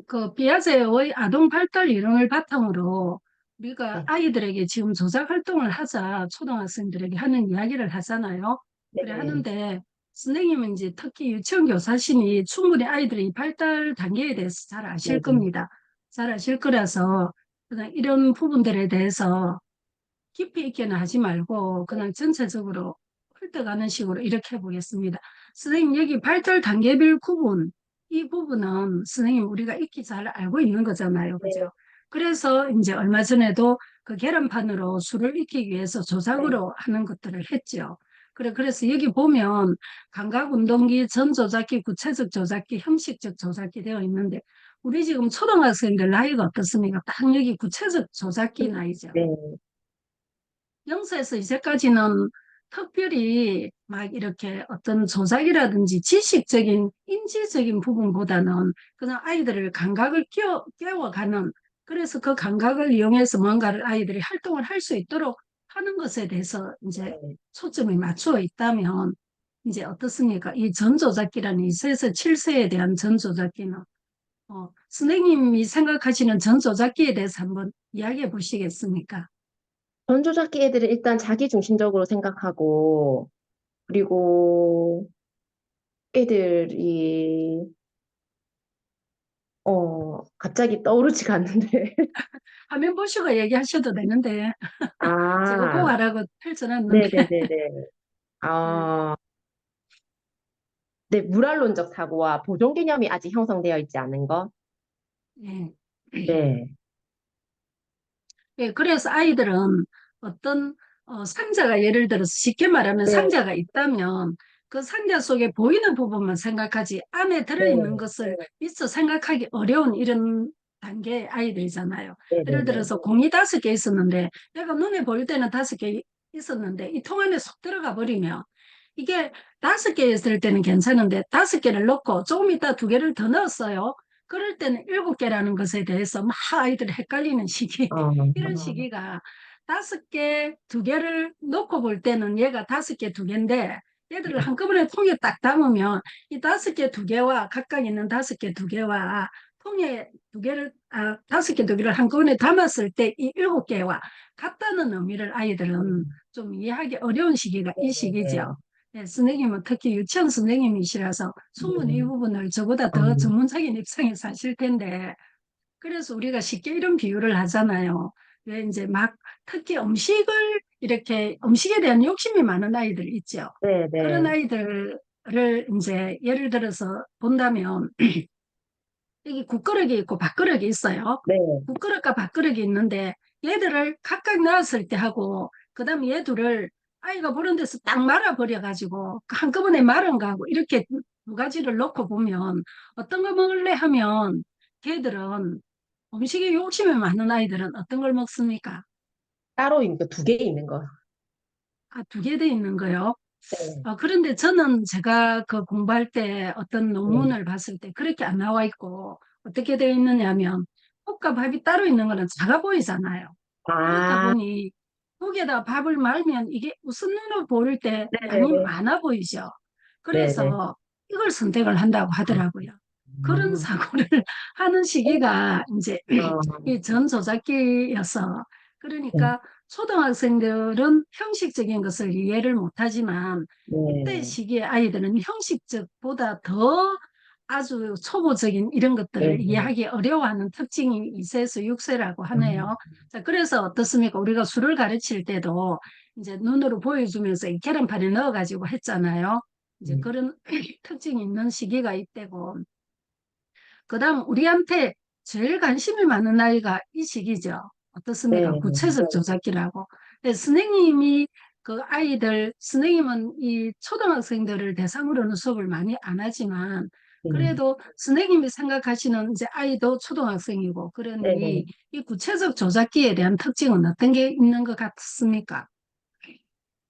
그 비아제의 아동 발달 이론을 바탕으로 우리가 네, 아이들에게 지금 조작 활동을 하자 초등학생들에게 하는 이야기를 하잖아요. 그래 네, 하는데 선생님은 이제 특히 유치원 교사시니 충분히 아이들의 발달 단계에 대해서 잘 아실 네, 네, 겁니다. 잘 아실 거라서 그냥 이런 부분들에 대해서 깊이 있게는 하지 말고 그냥 전체적으로 훑어가는 식으로 이렇게 해보겠습니다. 선생님 여기 발달 단계별 구분 이 부분은 선생님 우리가 익히 잘 알고 있는 거잖아요. 네, 그죠? 그래서 이제 얼마 전에도 그 계란판으로 수를 익히기 위해서 네, 조작으로 하는 것들을 했죠. 그래서 여기 보면 감각운동기, 전조작기, 구체적 조작기, 형식적 조작기 되어 있는데 우리 지금 초등학생들 나이가 어떻습니까? 딱 여기 구체적 조작기 나이죠. 네, 0세에서 2세까지는 특별히 막 이렇게 어떤 조작이라든지 지식적인, 인지적인 부분보다는 그냥 아이들을 감각을 깨워가는, 그래서 그 감각을 이용해서 뭔가를 아이들이 활동을 할 수 있도록 하는 것에 대해서 이제 네. 초점이 맞추어 있다면, 이제 어떻습니까? 이 전조작기라는 2세에서 7세에 대한 전조작기는, 선생님이 생각하시는 전조작기에 대해서 한번 이야기해 보시겠습니까? 전조작기 애들은 일단 자기중심적으로 생각하고, 그리고 애들이, 갑자기 떠오르지가 않는데. 화면 보시고 얘기하셔도 되는데 제가 아, 보아라고 펼쳐놨는데 네네네네. 네, 아, 네, 물알론적 사고와 보존 개념이 아직 형성되어 있지 않은 거? 네. 네, 예, 그래서 아이들은 어떤 상자가 예를 들어서 쉽게 말하면 네, 상자가 있다면 그 상자 속에 보이는 부분만 생각하지 안에 들어있는 네, 것을 미처 생각하기 어려운 이런 단계의 아이들이잖아요. 예를 네네네. 들어서 공이 5개 있었는데 내가 눈에 보일 때는 5개 있었는데 이 통 안에 쏙 들어가 버리면 이게 5개 있을 때는 괜찮은데 5개를 넣고 조금 있다 2개를 더 넣었어요. 그럴 때는 7개라는 것에 대해서 막 아이들이 헷갈리는 시기 어, 이런 시기가 5개, 2개를 놓고 볼 때는 얘가 5개, 2개인데 얘들을 한꺼번에 통에 딱 담으면 이 5개, 2개와 각각 있는 5개, 2개와 통에 2개를, 5개, 2개를 한꺼번에 담았을 때 이 7개와 같다는 의미를 아이들은 좀 이해하기 어려운 시기가 이 시기죠. 네네네. 네, 선생님은 특히 유치원 선생님이시라서 충분히 이 음, 부분을 저보다 더 음, 전문적인 입장에서 하실 텐데 그래서 우리가 쉽게 이런 비유를 하잖아요. 왜 이제 막 특히 음식을 이렇게 음식에 대한 욕심이 많은 아이들 있죠. 그런 네네. 아이들을 이제 예를 들어서 본다면 여기 국그릇이 있고 밥그릇이 있어요. 네. 국그릇과 밥그릇이 있는데 얘들을 각각 낳았을 때 하고 그다음에 얘 둘을 아이가 보는 데서 딱 말아버려가지고 한꺼번에 말은 거하고 이렇게 두 가지를 놓고 보면 어떤 거 먹을래 하면 걔들은 음식에 욕심이 많은 아이들은 어떤 걸 먹습니까? 따로 있는 거, 2개 있는 거. 2개 돼 있는 거요. 네. 그런데 저는 제가 그 공부할 때 어떤 네. 논문을 봤을 때 그렇게 안 나와 있고 어떻게 되어 있느냐 하면 국과 밥이 따로 있는 거는 작아 보이잖아요. 그렇다 아, 보니 국에다 밥을 말면 이게 우선 눈으로 보일 때 양이 네네네. 많아 보이죠. 네네. 그래서 이걸 선택을 한다고 아, 하더라고요. 그런 사고를 하는 시기가 이제 어, 이 전조작기여서 네. 그러니까 초등학생들은 형식적인 것을 이해를 못하지만 이때 네. 시기의 아이들은 형식적보다 더 아주 초보적인 이런 것들을 네. 이해하기 어려워하는 특징이 2세에서 6세라고 음, 하네요. 자, 그래서 어떻습니까? 우리가 수를 가르칠 때도 이제 눈으로 보여주면서 이 계란판에 넣어가지고 했잖아요. 이제 음, 그런 특징이 있는 시기가 이때고, 그 다음 우리한테 제일 관심이 많은 나이가 이 시기죠. 어떻습니까? 네. 구체적 조작기라고. 선생님이 그 아이들, 선생님은 이 초등학생들을 대상으로는 수업을 많이 안 하지만, 네. 그래도 선생님이 생각하시는 이제 아이도 초등학생이고, 네네. 그러니 이 구체적 조작기에 대한 특징은 어떤 게 있는 것 같습니까?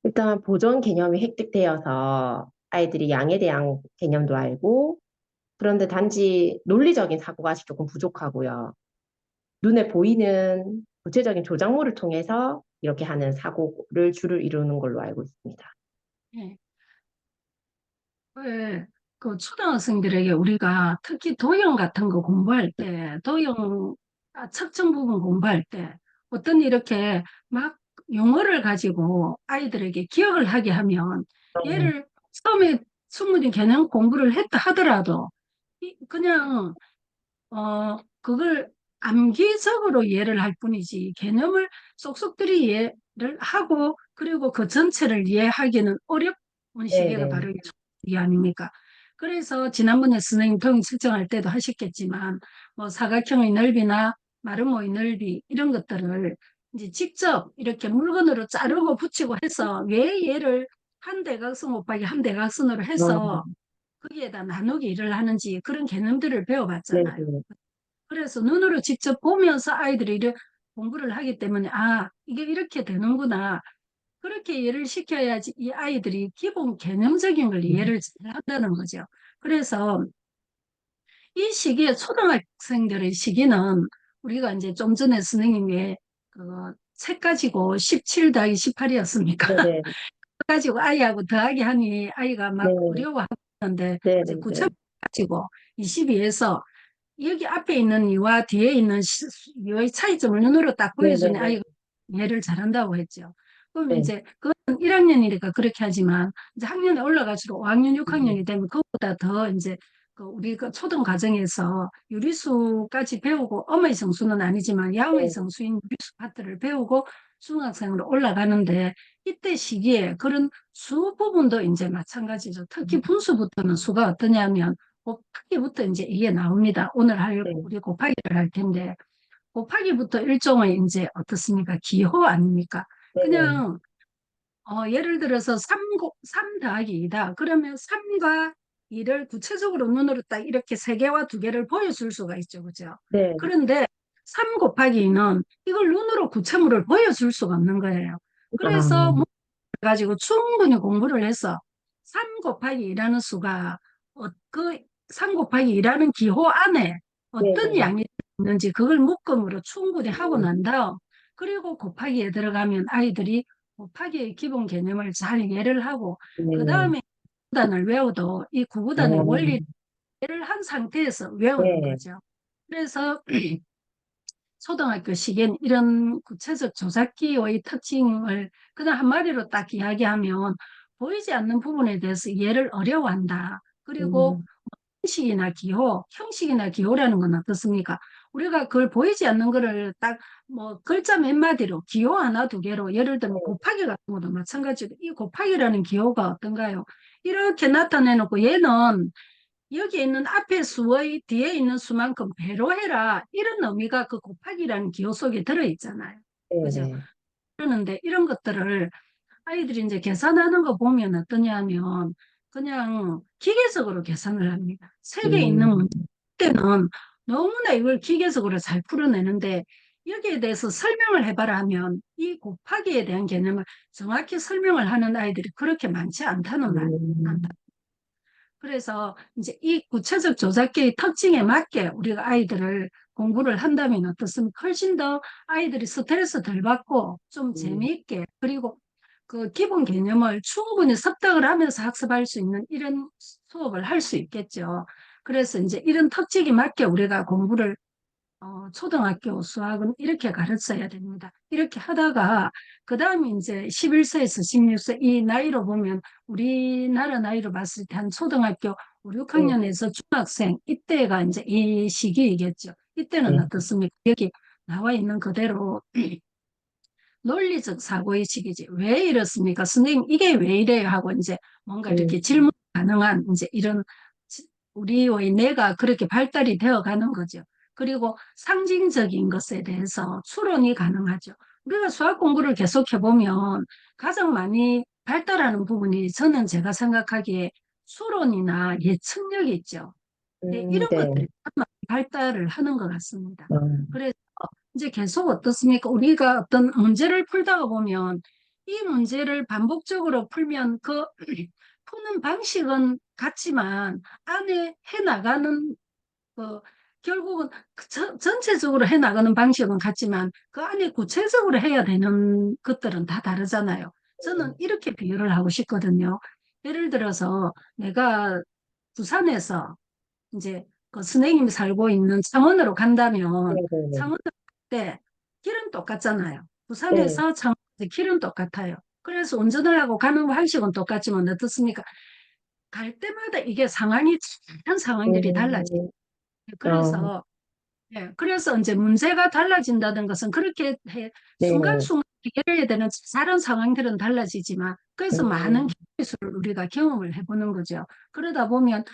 일단 보존 개념이 획득되어서 아이들이 양에 대한 개념도 알고, 그런데 단지 논리적인 사고가 아직 조금 부족하고요. 눈에 보이는 구체적인 조작물을 통해서 이렇게 하는 사고를 주를 이루는 걸로 알고 있습니다. 예. 예. 그 초등학생들에게 우리가 특히 도형 같은 거 공부할 때, 도형 측정 부분 공부할 때, 어떤 이렇게 막 용어를 가지고 아이들에게 기억을 하게 하면 얘를 처음에 충분히 개념 공부를 했다 하더라도 그냥 그걸 암기적으로 이해를 할 뿐이지 개념을 쏙쏙들이 이해를 하고 그리고 그 전체를 이해하기는 어려운 시기가 네네. 바로 이게 아닙니까? 그래서 지난번에 선생님 도형 측정할 때도 하셨겠지만 뭐 사각형의 넓이나 마름모의 넓이 이런 것들을 이제 직접 이렇게 물건으로 자르고 붙이고 해서 왜 얘를 한 대각선 곱하기 한 대각선으로 어, 해서 거기에다 나누기 일을 하는지 그런 개념들을 배워봤잖아요. 네네. 그래서 눈으로 직접 보면서 아이들이 공부를 하기 때문에 아, 이게 이렇게 되는구나. 그렇게 이해를 시켜야지 이 아이들이 기본 개념적인 걸 이해를 잘 한다는 거죠. 그래서 이 시기에 초등학생들의 시기는 우리가 이제 좀 전에 선생님이 그책 가지고 17 더하기 18이었습니까? 네네. 가지고 아이하고 더하기 하니 아이가 막 네. 어려워하는데 이제 네네네. 9천 가지고 22에서 여기 앞에 있는 이와 뒤에 있는 이의 차이점을 눈으로 딱 보여주니 네네네. 아이가 이해를 잘한다고 했죠. 그럼 네. 이제 그건 1학년이니까 그렇게 하지만 이제 학년에 올라갈수록 5학년, 음, 6학년이 되면 그것보다 더 이제 그 우리 그 초등 과정에서 유리수까지 배우고 엄의 성수는 아니지만 양의 네. 성수인 유리수 파트를 배우고 중학생으로 올라가는데 이때 시기에 그런 수 부분도 이제 마찬가지죠. 특히 분수부터는 수가 어떠냐면 곱하기부터 이제 이게 나옵니다. 오늘 할 네. 우리 곱하기를 할 텐데 곱하기부터 일종의 이제 어떻습니까? 기호 아닙니까? 네네. 그냥 예를 들어서 3 더하기 2다. 그러면 3과 2를 구체적으로 눈으로 딱 이렇게 세 개와 두 개를 보여줄 수가 있죠. 그죠? 네. 그런데 3 곱하기 2는 이걸 눈으로 구체물을 보여줄 수가 없는 거예요. 그래서 아, 가지고 충분히 공부를 해서 3 곱하기 2라는 수가 그3 곱하기 2라는 기호 안에 어떤 네네. 양이 있는지 그걸 묶음으로 충분히 하고 음, 난 다음 그리고 곱하기에 들어가면 아이들이 곱하기의 기본 개념을 잘 이해를 하고 그 네. 다음에 구단을 외워도 이 구구단의 어, 원리를 한 상태에서 외우는 네. 거죠. 그래서 초등학교 시기엔 이런 구체적 조작기의 특징을 그냥 한마디로 딱 이야기하면 보이지 않는 부분에 대해서 이해를 어려워한다. 그리고 음, 형식이나 기호라는 건 어떻습니까? 우리가 그걸 보이지 않는 거를 딱 뭐 글자 몇 마디로 기호 하나 두 개로 예를 들면 네. 곱하기 같은 것도 마찬가지로 이 곱하기라는 기호가 어떤가요? 이렇게 나타내놓고 얘는 여기 있는 앞에 수의 뒤에 있는 수만큼 배로 해라. 이런 의미가 그 곱하기라는 기호 속에 들어있잖아요. 그죠? 네네. 그러는데 이런 것들을 아이들이 이제 계산하는 거 보면 어떠냐면 그냥 기계적으로 계산을 합니다. 책에 있는 음, 문제는 너무나 이걸 기계적으로 잘 풀어내는데 여기에 대해서 설명을 해봐라 하면 이 곱하기에 대한 개념을 정확히 설명을 하는 아이들이 그렇게 많지 않다는 말. 음, 그래서 이제 이 구체적 조작계의 특징에 맞게 우리가 아이들을 공부를 한다면 어떻습니까? 훨씬 더 아이들이 스트레스 덜 받고 좀 음, 재미있게 그리고 그 기본 개념을 충분히 습득을 하면서 학습할 수 있는 이런 수업을 할 수 있겠죠. 그래서 이제 이런 특징에 맞게 우리가 공부를 초등학교 수학은 이렇게 가르쳐야 됩니다. 이렇게 하다가, 그 다음에 이제 11세에서 16세 이 나이로 보면 우리나라 나이로 봤을 때 한 초등학교 5, 네. 6학년에서 중학생, 이때가 이제 이 시기이겠죠. 이때는 네. 어떻습니까? 여기 나와 있는 그대로 논리적 사고의식이지. 왜 이렇습니까? 선생님, 이게 왜 이래요? 하고 이제 뭔가 이렇게 음, 질문 가능한 이제 이런 우리의 뇌가 그렇게 발달이 되어 가는 거죠. 그리고 상징적인 것에 대해서 추론이 가능하죠. 우리가 수학 공부를 계속 해보면 가장 많이 발달하는 부분이 저는 제가 생각하기에 추론이나 예측력이 있죠. 네, 이런 네. 것들이 참 많이 발달을 하는 것 같습니다. 음, 그래서 이제 계속 어떻습니까? 우리가 어떤 문제를 풀다가 보면 이 문제를 반복적으로 풀면 그 푸는 방식은 같지만 안에 해나가는 그 결국은 전체적으로 해나가는 방식은 같지만 그 안에 구체적으로 해야 되는 것들은 다 다르잖아요. 저는 이렇게 비유를 하고 싶거든요. 예를 들어서 내가 부산에서 이제 그 선생님이 살고 있는 창원으로 간다면 네네네. 창원으로 갈때 길은 똑같잖아요. 네. 부산에서 창원 길은 똑같아요. 그래서 운전을 하고 가는 방식은 똑같지만 어떻습니까? 갈 때마다 이게 상황이 참 상황들이 달라지. 음, 어, 그래서 예, 그래서 이제 문제가 달라진다는 것은 그렇게 네. 순간순간 해결해야 되는 다른 상황들은 달라지지만 그래서 많은 음, 기술을 우리가 경험을 해보는 거죠. 그러다 보면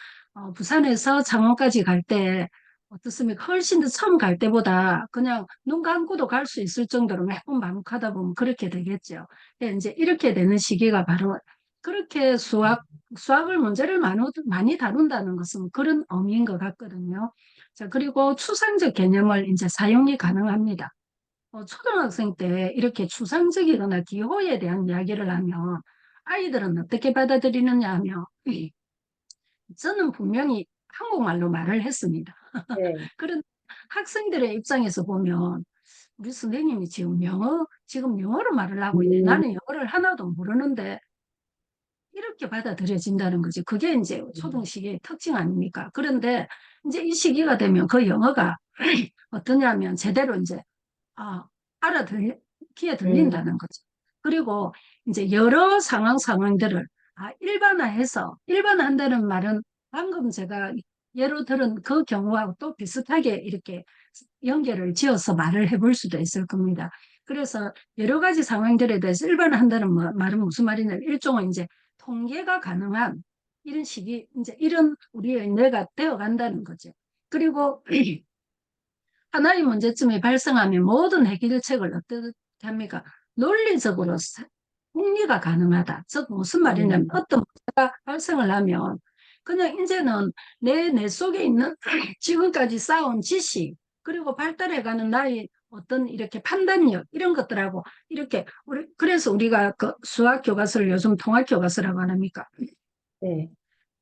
부산에서 창원까지 갈 때 어떻습니까? 훨씬 더 처음 갈 때보다 그냥 눈 감고도 갈 수 있을 정도로 몇 번 반복하다 보면 그렇게 되겠죠. 예, 이제 이렇게 되는 시기가 바로 그렇게 수학을 문제를 많이 다룬다는 것은 그런 의미인 것 같거든요. 자, 그리고 추상적 개념을 이제 사용이 가능합니다. 초등학생 때 이렇게 추상적이거나 기호에 대한 이야기를 하면 아이들은 어떻게 받아들이느냐 하면 저는 분명히 한국말로 말을 했습니다. 네. 그런 학생들의 입장에서 보면 우리 선생님이 지금 영어로 말을 하고 있네. 음, 나는 영어를 하나도 모르는데 이렇게 받아들여진다는 거지. 그게 이제 초등시기의 특징 아닙니까? 그런데 이제 이 시기가 되면 그 영어가 어떠냐면 제대로 이제 아, 귀에 음, 들린다는 거죠. 그리고 이제 여러 상황들을 일반화한다는 말은 방금 제가 예로 들은 그 경우하고 또 비슷하게 이렇게 연결을 지어서 말을 해볼 수도 있을 겁니다. 그래서 여러 가지 상황들에 대해서 일반화한다는 말은 무슨 말이냐? 일종의 이제 통계가 가능한 이런 식이 이제 이런 우리의 뇌가 되어 간다는 거죠. 그리고 하나의 문제점이 발생하면 모든 해결책을 어떻게 합니까? 논리적으로 합리가 가능하다. 즉 무슨 말이냐면 음, 어떤 문제가 발생을 하면 그냥 이제는 내 속에 있는 지금까지 쌓아온 지식 그리고 발달해가는 나의 어떤 이렇게 판단력 이런 것들하고 이렇게 그래서 우리가 그 수학 교과서를 요즘 통합 교과서라고 합니까? 네.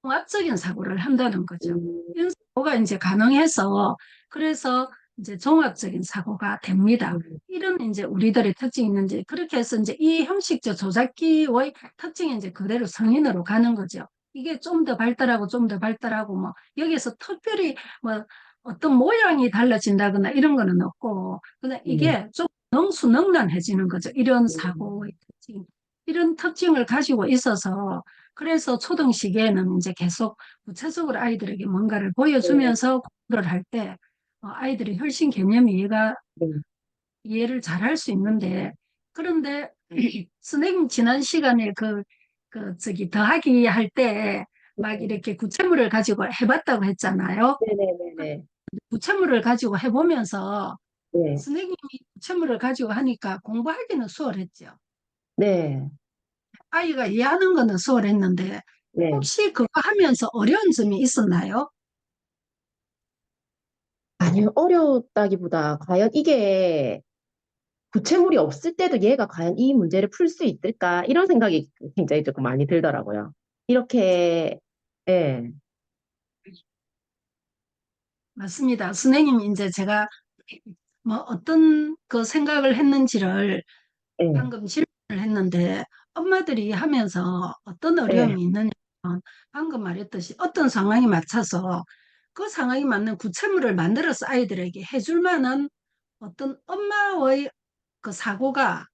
통합적인 사고를 한다는 거죠. 음, 이런 사고가 이제 가능해서 그래서 이제 종합적인 사고가 됩니다. 음, 이런 이제 우리들의 특징이 있는지 그렇게 해서 이제 이 형식적 조작기의 특징이 이제 그대로 성인으로 가는 거죠. 이게 좀 더 발달하고 좀 더 발달하고 뭐 여기서 특별히 뭐 어떤 모양이 달라진다거나 이런 거는 없고 그냥 네. 이게 좀 능수능란해지는 거죠. 이런 사고의 음, 특징, 이런 특징을 가지고 있어서 그래서 초등 시기에는 이제 계속 구체적으로 아이들에게 뭔가를 네. 보여주면서 공부를 할 때 아이들이 훨씬 개념 네. 이해를 잘 할 수 있는데 그런데 선생님 지난 시간에 저기 더하기 할 때 막 네. 이렇게 구체물을 가지고 해봤다고 했잖아요. 그 네네네네. 구체물을 가지고 해보면서 네. 선생님이 구체물을 가지고 하니까 공부하기는 수월했죠. 네. 아이가 이해하는 거는 수월했는데 네. 혹시 그거 하면서 어려운 점이 있었나요? 아니요, 어려웠다기보다 과연 이게 구체물이 없을 때도 얘가 과연 이 문제를 풀 수 있을까? 이런 생각이 굉장히 조금 많이 들더라고요. 이렇게, 예, 맞습니다. 선생님, 이제 제가 뭐 어떤 그 생각을 했는지를 예, 방금 질문을 했는데 엄마들이 하면서 어떤 예, 어려움이 있느냐면 방금 말했듯이 어떤 상황에 맞춰서 그 상황에 맞는 구체물을 만들어서 아이들에게 해줄 만한 어떤 엄마의 그 사고가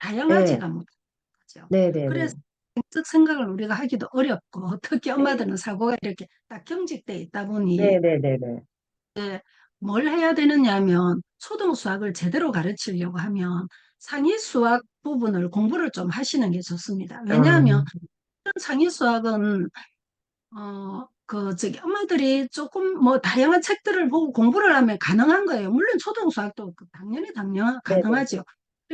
예, 다양하지가 못하죠. 그래서 네네네. 즉 생각을 우리가 하기도 어렵고 특히 네, 엄마들은 사고가 이렇게 딱 경직돼 있다 보니 네네네네. 뭘 해야 되느냐 하면 초등 수학을 제대로 가르치려고 하면 상위 수학 부분을 공부를 좀 하시는 게 좋습니다. 아, 왜냐하면 상위 수학은 저기 엄마들이 조금 뭐 다양한 책들을 보고 공부를 하면 가능한 거예요. 물론 초등 수학도 당연히 네네네. 가능하죠.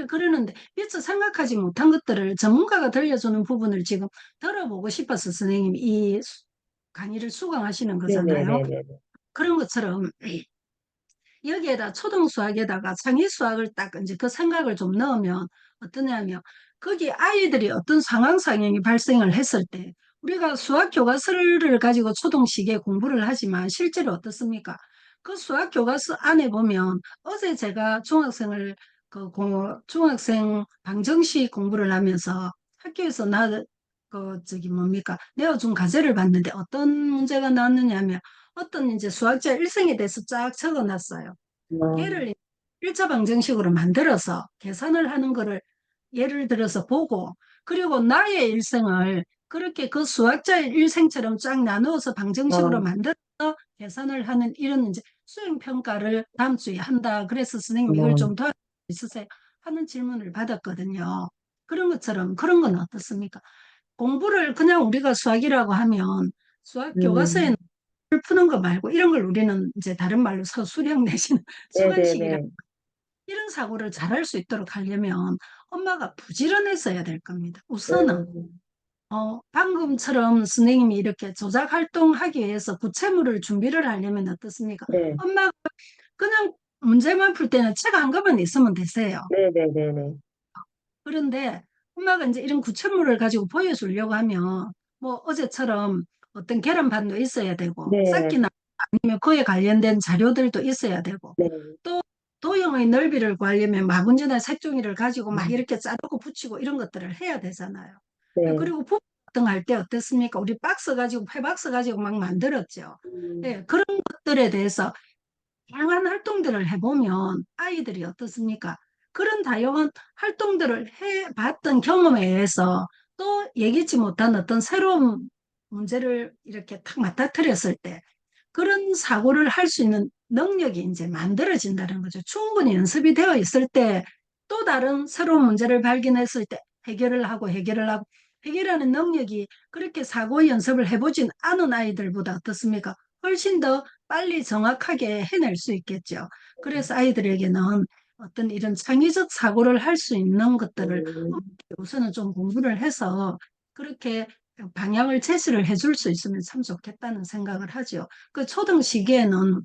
그러는데 미처 생각하지 못한 것들을 전문가가 들려주는 부분을 지금 들어보고 싶어서 선생님이 이 강의를 수강하시는 거잖아요. 네네네네. 그런 것처럼 여기에다 초등 수학에다가 창의 수학을 딱 이제 그 생각을 좀 넣으면 어떠냐면 거기 아이들이 어떤 상황이 발생을 했을 때 우리가 수학 교과서를 가지고 초등식에 공부를 하지만 실제로 어떻습니까? 그 수학 교과서 안에 보면 어제 제가 중학생 방정식 공부를 하면서 학교에서 뭡니까? 내어준 과제를 봤는데 어떤 문제가 나왔느냐 하면 어떤 이제 수학자 일생에 대해서 쫙 적어놨어요. 어, 걔를 일차방정식으로 만들어서 계산을 하는 거를 예를 들어서 보고, 그리고 나의 일생을 그렇게 그 수학자의 일생처럼 쫙 나누어서 방정식으로 어, 만들어서 계산을 하는 이런 이제 수행평가를 다음 주에 한다. 그래서 선생님 이걸 어, 좀 도와줄 수 있으세요? 하는 질문을 받았거든요. 그런 것처럼 그런 건 어떻습니까? 공부를 그냥 우리가 수학이라고 하면 수학 교과서에 음, 푸는 거 말고 이런 걸 우리는 이제 다른 말로 서술형 내지는 수강식이라 네네네. 이런 사고를 잘할 수 있도록 하려면 엄마가 부지런했어야 될 겁니다. 우선은 음, 방금처럼 선생님이 이렇게 조작 활동하기 위해서 구체물을 준비를 하려면 어떻습니까? 네, 엄마가 그냥 문제만 풀 때는 책 한 권만 있으면 되세요. 네네네네. 그런데 엄마가 이제 이런 구체물을 가지고 보여주려고 하면 뭐 어제처럼 어떤 계란반도 있어야 되고 네, 쌓기나 아니면 그에 관련된 자료들도 있어야 되고 네, 또 도형의 넓이를 구하려면 마분지나 색종이를 가지고 막 음, 이렇게 자르고 붙이고 이런 것들을 해야 되잖아요. 네, 그리고 부품 같은 할 때 어떻습니까? 우리 박스 가지고 폐박스 가지고 막 만들었죠. 음, 예, 그런 것들에 대해서 다양한 활동들을 해보면 아이들이 어떻습니까? 그런 다양한 활동들을 해봤던 경험에 의해서 또 예기치 못한 어떤 새로운 문제를 이렇게 탁 맞닥뜨렸을 때 그런 사고를 할 수 있는 능력이 이제 만들어진다는 거죠. 충분히 연습이 되어 있을 때 또 다른 새로운 문제를 발견했을 때 해결을 하고 해결하는 능력이 그렇게 사고 연습을 해보진 않은 아이들보다 어떻습니까? 훨씬 더 빨리 정확하게 해낼 수 있겠죠. 그래서 아이들에게는 어떤 이런 창의적 사고를 할 수 있는 것들을 음, 우선은 좀 공부를 해서 그렇게 방향을 제시를 해줄 수 있으면 참 좋겠다는 생각을 하죠. 그 초등 시기에는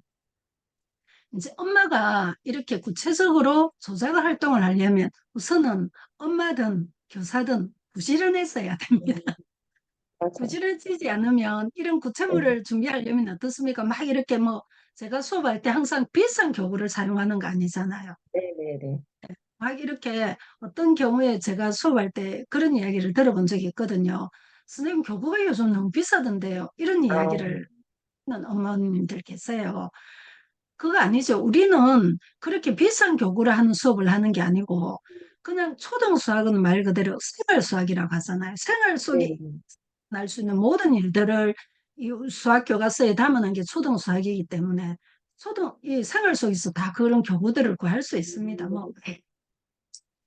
이제 엄마가 이렇게 구체적으로 조작을 활동을 하려면 우선은 엄마든 교사든 부지런했어야 됩니다. 음, 맞아요. 부지런해지지 않으면 이런 네, 구체물을 준비하려면 어떻습니까? 막 이렇게 뭐 제가 수업할 때 항상 비싼 교구를 사용하는 거 아니잖아요. 네네네. 막 이렇게 어떤 경우에 제가 수업할 때 그런 이야기를 들어본 적이 있거든요. 선생님 교구가 요즘 너무 비싸던데요. 이런 아, 이야기를 하는 어머님들 계세요. 그거 아니죠. 우리는 그렇게 비싼 교구를 하는 수업을 하는 게 아니고 그냥 초등 수학은 말 그대로 생활 수학이라고 하잖아요. 생활 속에 네, 날 수 있는 모든 일들을 이 수학 교과서에 담아놓은 게 초등 수학이기 때문에 이 생활 속에서 다 그런 교구들을 구할 수 있습니다. 뭐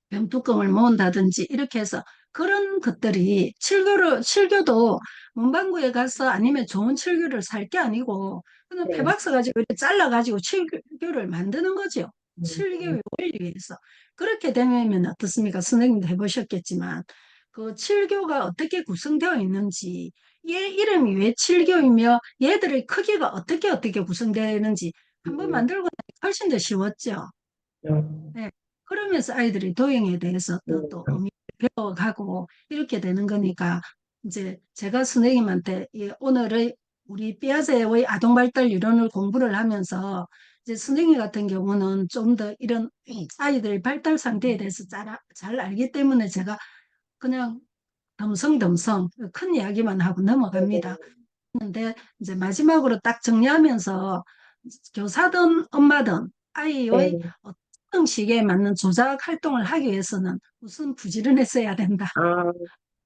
병뚜껑을 모은다든지 이렇게 해서 그런 것들이 칠교도 문방구에 가서 아니면 좋은 칠교를 살 게 아니고 그냥 네, 폐박스 가지고 이렇게 잘라가지고 칠교를 만드는 거죠. 음, 칠교의 원리 위해서. 그렇게 되면 어떻습니까? 선생님도 해보셨겠지만 그 칠교가 어떻게 구성되어 있는지 얘 이름이 왜 칠교이며 얘들의 크기가 어떻게 구성되는지 한번 음, 만들고 나니까 훨씬 더 쉬웠죠. 음, 네. 그러면서 아이들이 도형에 대해서 또 음, 의미를 배워가고 이렇게 되는 거니까 이제 제가 선생님한테 오늘의 우리 삐아제의 아동발달 이론을 공부를 하면서 이제 선생님 같은 경우는 좀 더 이런 아이들의 발달 상태에 대해서 잘 알기 때문에 제가 그냥 덤성덤성 큰 이야기만 하고 넘어갑니다. 네네. 근데 이제 마지막으로 딱 정리하면서 교사든 엄마든 아이의 네. 어떤 시기에 맞는 조작 활동을 하기 위해서는 우선 부지런했어야 된다. 아,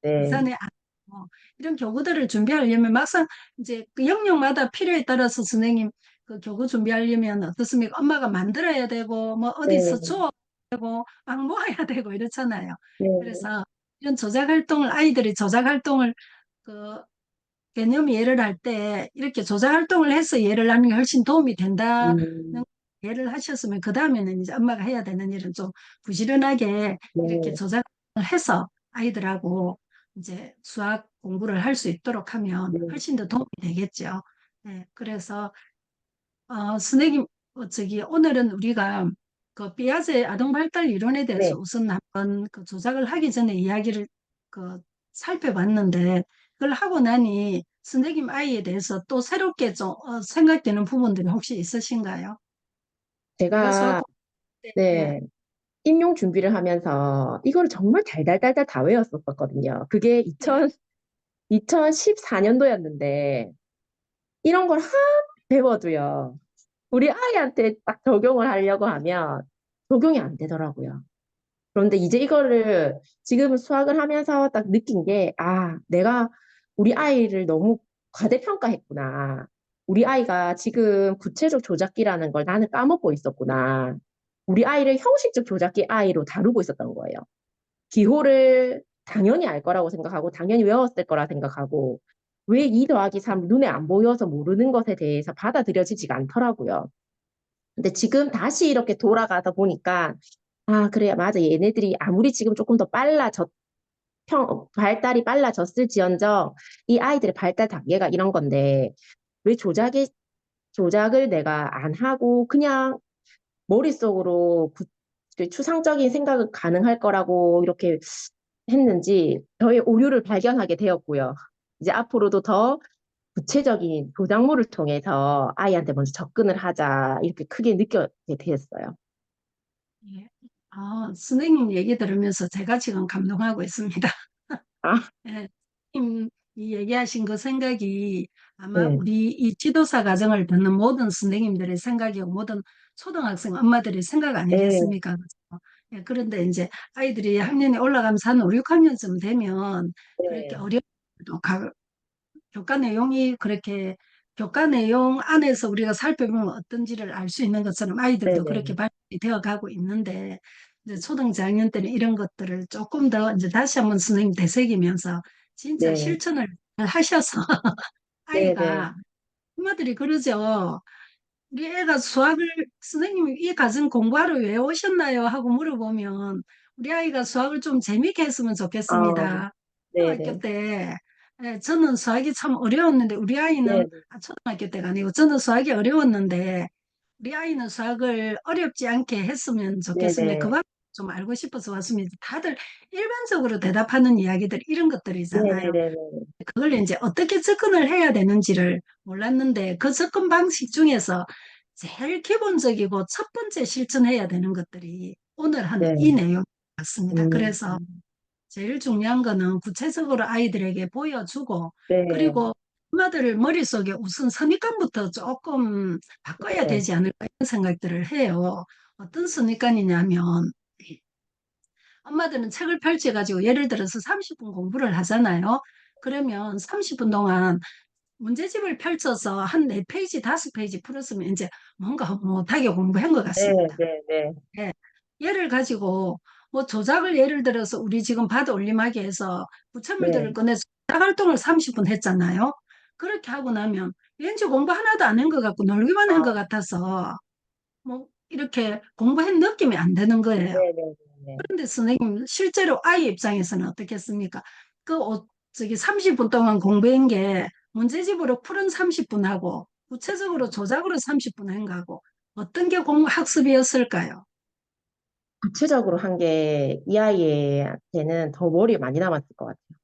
네. 계산에 안 하고 이런 교구들을 준비하려면 막상 이제 그 영역마다 필요에 따라서 선생님 그 교구 준비하려면 어떻습니까? 엄마가 만들어야 되고 뭐 어디서 네. 주워 되고 막 모아야 되고 이렇잖아요. 네. 그래서 이런 조작 활동을 아이들이 조작 활동을 그 개념 이해를 할 때 이렇게 조작 활동을 해서 이해를 하는 게 훨씬 도움이 된다는 음, 이해를 하셨으면 그 다음에는 이제 엄마가 해야 되는 일은 좀 부지런하게 이렇게 네. 조작을 해서 아이들하고 이제 수학 공부를 할 수 있도록 하면 네. 훨씬 더 도움이 되겠죠. 네, 그래서 선생님 오늘은 우리가 그 피아제 아동 발달 이론에 대해서 네. 우선 한번 그 조작을 하기 전에 이야기를 그 살펴봤는데 그걸 하고 나니 선생님 아이에 대해서 또 새롭게 좀 생각되는 부분들이 혹시 있으신가요? 제가 수학 제가, 공부 때 예, 네. 임용 준비를 하면서 이거를 정말 달달달달 다 외웠었거든요. 그게 예, 2014년도였는데 이런 걸 한 배워도요. 우리 아이한테 딱 적용을 하려고 하면 적용이 안 되더라고요. 그런데 이제 이거를 지금 수학을 하면서 딱 느낀 게, 아, 내가 우리 아이를 너무 과대평가했구나. 우리 아이가 지금 구체적 조작기라는 걸 나는 까먹고 있었구나. 우리 아이를 형식적 조작기 아이로 다루고 있었던 거예요. 기호를 당연히 알 거라고 생각하고, 당연히 외웠을 거라 생각하고, 왜 2 더하기 3 눈에 안 보여서 모르는 것에 대해서 받아들여지지가 않더라고요. 근데 지금 다시 이렇게 돌아가다 보니까, 아, 그래, 맞아. 얘네들이 아무리 지금 조금 더 발달이 빨라졌을지언정 이 아이들의 발달 단계가 이런 건데, 왜 조작을 내가 안 하고 그냥 머릿속으로 그 추상적인 생각을 가능할 거라고 이렇게 했는지 저의 오류를 발견하게 되었고요. 이제 앞으로도 더 구체적인 조작물을 통해서 아이한테 먼저 접근을 하자 이렇게 크게 느끼게 되었어요. 예. 선생님 얘기 들으면서 제가 지금 감동하고 있습니다. 아, 예, 선생님 이 얘기하신 그 생각이 아마 네, 우리 이 지도사 과정을 듣는 모든 선생님들의 생각이고 모든 초등학생 엄마들의 생각 네, 아니겠습니까? 그죠? 예, 그런데 이제 아이들이 학년이 올라가면서 한 5, 6학년쯤 되면 그렇게 네, 어려운 교과 내용이 그렇게 교과 내용 안에서 우리가 살펴보면 어떤지를 알 수 있는 것처럼 네, 아이들도 그렇게 네, 발전이 되어 가고 있는데 이제 초등 저학년 때는 이런 것들을 조금 더 이제 다시 한번 선생님 되새기면서 진짜 네, 실천을 하셔서 네, 네, 아이가 엄마들이 그러죠. 우리 애가 수학을 선생님이 이 과정 공부하러 왜 오셨나요? 하고 물어보면 우리 아이가 수학을 좀 재밌게 했으면 어, 좋겠습니다. 네, 초등학교 네, 때 저는 수학이 참 어려웠는데 우리 네, 아이는 초등학교 때가 아니고 저는 수학이 어려웠는데 우리 아이는 수학을 어렵지 않게 했으면 네, 좋겠습니다. 네, 그만 좀 알고 싶어서 왔습니다. 다들 일반적으로 대답하는 이야기들 이런 네, 네, 것들이잖아요. 네, 그걸 이제 어떻게 접근을 해야 되는지를 몰랐는데 그 접근 방식 중에서 제일 기본적이고 첫 번째 실천해야 되는 것들이 오늘 한 네, 이 내용 같습니다. 음, 그래서 제일 중요한 거는 구체적으로 아이들에게 보여주고 네, 그리고 엄마들 머릿속에 우선 선입관부터 조금 바꿔야 네, 되지 않을까 이런 생각들을 해요. 어떤 선입관이냐면 엄마들은 책을 펼쳐가지고 예를 들어서 30분 공부를 하잖아요. 그러면 30분 동안 문제집을 펼쳐서 한 4페이지, 5페이지 풀었으면 이제 뭔가 못하게 공부한 것 네, 같습니다. 네, 네, 예. 얘를 가지고 뭐 조작을 예를 들어서 우리 지금 바드 올림하게 해서 네, 부채물들을 꺼내서 조작 활동을 30분 했잖아요. 그렇게 하고 나면 왠지 공부 하나도 안 한 것 같고 놀기만 한 것 아, 같아서 뭐 이렇게 공부한 느낌이 안 드는 거예요. 네, 네, 네, 그런데 선생님 실제로 아이 입장에서는 어떻겠습니까? 저기 30분 동안 공부한 게 문제집으로 풀은 30분하고 구체적으로 조작으로 30분 한 거하고 어떤 게 공부 학습이었을까요? 구체적으로 한 게 이 아이한테는 더 머리에 많이 남았을 것 같아요.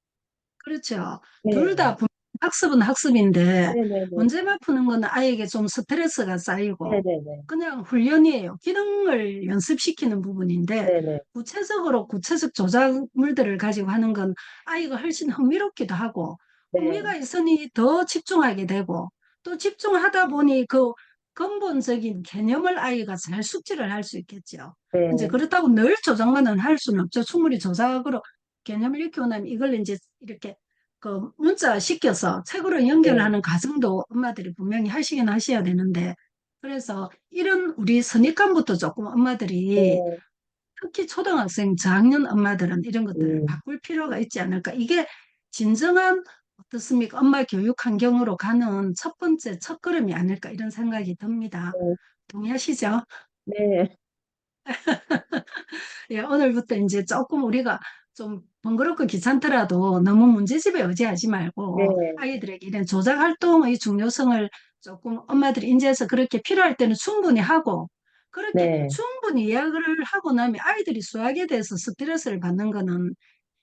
그렇죠. 둘 네, 다 학습은 학습인데 네, 네, 네, 문제만 푸는 거는 아이에게 좀 스트레스가 네, 쌓이고 네, 네, 그냥 훈련이에요. 기능을 연습시키는 부분인데 네, 네, 구체적으로 구체적 조작물들을 가지고 하는 건 아이가 훨씬 흥미롭기도 하고 네, 흥미가 있으니 더 집중하게 되고 또 집중하다 보니 그 근본적인 개념을 아이가 잘 숙지를 할 수 있겠죠. 이제 네, 그렇다고 늘 조작만은 할 수는 없죠. 충분히 조작으로 개념을 익히고 나면 이걸 이제 이렇게 그 문자 시켜서 책으로 네, 연결하는 과정도 엄마들이 분명히 하시긴 하셔야 되는데 그래서 이런 우리 선입관부터 조금 엄마들이 네, 특히 초등학생 저학년 엄마들은 이런 것들을 음, 바꿀 필요가 있지 않을까. 이게 진정한 어떻습니까? 엄마 교육 환경으로 가는 첫 번째 첫걸음이 아닐까 이런 생각이 듭니다. 네, 동의하시죠? 네, 예, 오늘부터 이제 조금 우리가 좀 번거롭고 귀찮더라도 너무 문제집에 의지하지 말고 네, 아이들에게 이런 조작 활동의 중요성을 조금 엄마들이 인지해서 그렇게 필요할 때는 충분히 하고 그렇게 네, 충분히 이야기를 하고 나면 아이들이 수학에 대해서 스트레스를 받는 거는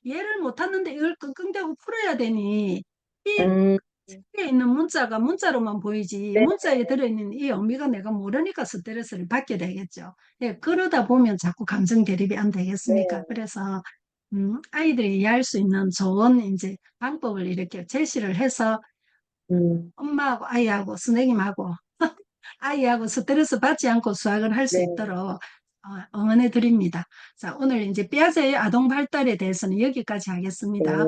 이해를 못하는데 이걸 끙끙대고 풀어야 되니 이 음, 책에 있는 문자가 문자로만 보이지 네, 문자에 들어있는 이 의미가 내가 모르니까 스트레스를 받게 되겠죠. 예, 그러다 보면 자꾸 감정 대립이 안 되겠습니까? 네, 그래서 아이들이 이해할 수 있는 좋은 이제 방법을 이렇게 제시를 해서 음, 엄마하고 아이하고 선생님하고 아이하고 스트레스 받지 않고 수학을 할 수 네, 있도록 응원해 드립니다. 자, 오늘 이제 삐아제의 아동 발달에 대해서는 여기까지 네. 하겠습니다.